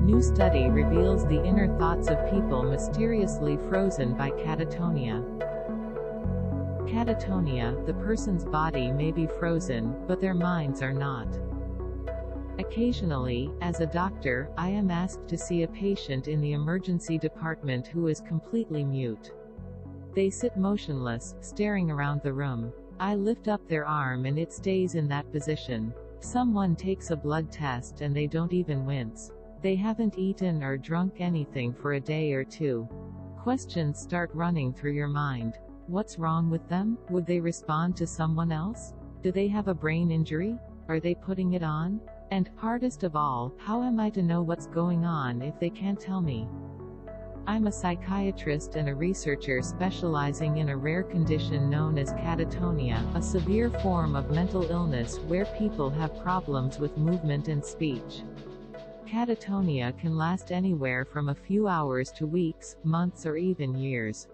New study reveals the inner thoughts of people mysteriously frozen by catatonia. Catatonia, the person's body may be frozen, but their minds are not. Occasionally, as a doctor, I am asked to see a patient in the emergency department who is completely mute. They sit motionless, staring around the room. I lift up their arm and it stays in that position. Someone takes a blood test and they don't even wince. They haven't eaten or drunk anything for a day or two. Questions start running through your mind. What's wrong with them? Would they respond to someone else? Do they have a brain injury? Are they putting it on? And, hardest of all, how am I to know what's going on if they can't tell me? I'm a psychiatrist and a researcher specializing in a rare condition known as catatonia, a severe form of mental illness where people have problems with movement and speech. Catatonia can last anywhere from a few hours to weeks, months or even years.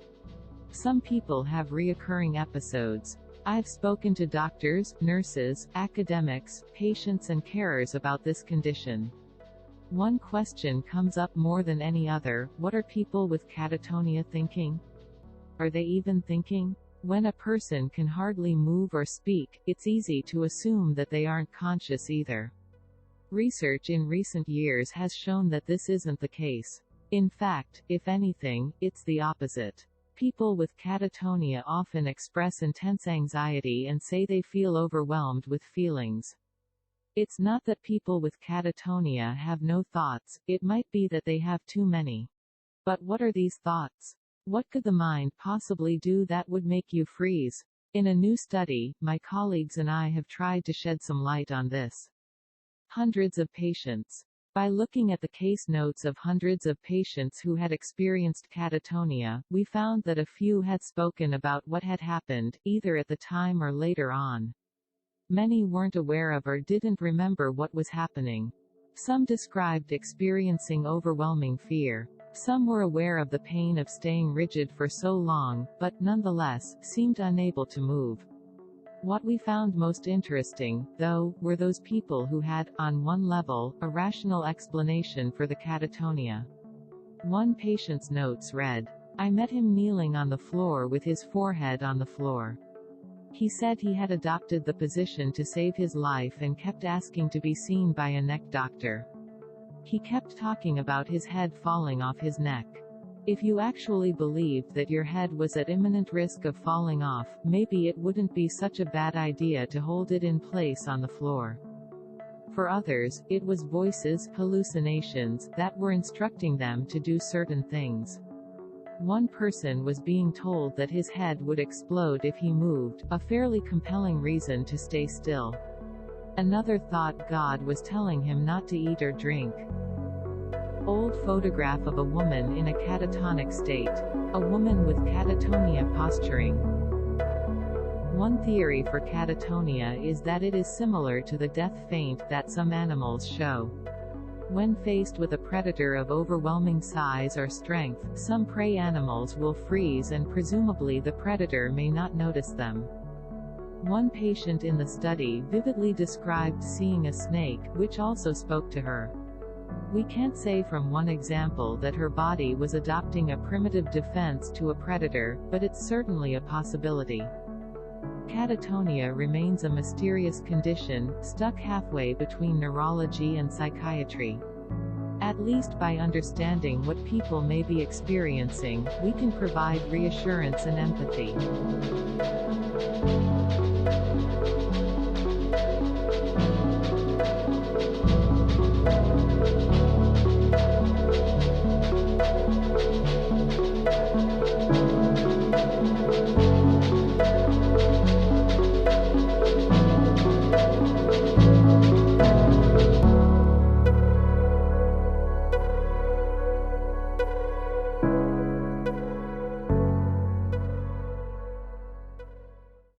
Some people have reoccurring episodes. I've spoken to doctors, nurses, academics, patients and carers about this condition. One question comes up more than any other: what are people with catatonia thinking? Are they even thinking? When a person can hardly move or speak, it's easy to assume that they aren't conscious either. Research in recent years has shown that this isn't the case. In fact, if anything, it's the opposite. People with catatonia often express intense anxiety and say they feel overwhelmed with feelings. It's not that people with catatonia have no thoughts, it might be that they have too many. But what are these thoughts? What could the mind possibly do that would make you freeze? In a new study, my colleagues and I have tried to shed some light on this. Hundreds of patients. By looking at the case notes of hundreds of patients who had experienced catatonia, we found that a few had spoken about what had happened, either at the time or later on. Many weren't aware of or didn't remember what was happening. Some described experiencing overwhelming fear. Some were aware of the pain of staying rigid for so long, but, nonetheless, seemed unable to move. What we found most interesting, though, were those people who had, on one level, a rational explanation for the catatonia. One patient's notes read, "I met him kneeling on the floor with his forehead on the floor. He said he had adopted the position to save his life and kept asking to be seen by a neck doctor. He kept talking about his head falling off his neck. If you actually believed that your head was at imminent risk of falling off, maybe it wouldn't be such a bad idea to hold it in place on the floor." For others, it was voices, hallucinations, that were instructing them to do certain things. One person was being told that his head would explode if he moved, a fairly compelling reason to stay still. Another thought God was telling him not to eat or drink. Old photograph of a woman in a catatonic state. A woman with catatonia posturing. One theory for catatonia is that it is similar to the death faint that some animals show. When faced with a predator of overwhelming size or strength, some prey animals will freeze and presumably the predator may not notice them. One patient in the study vividly described seeing a snake, which also spoke to her. We can't say from one example that her body was adopting a primitive defense to a predator, but it's certainly a possibility. Catatonia remains a mysterious condition, stuck halfway between neurology and psychiatry. At least by understanding what people may be experiencing, we can provide reassurance and empathy.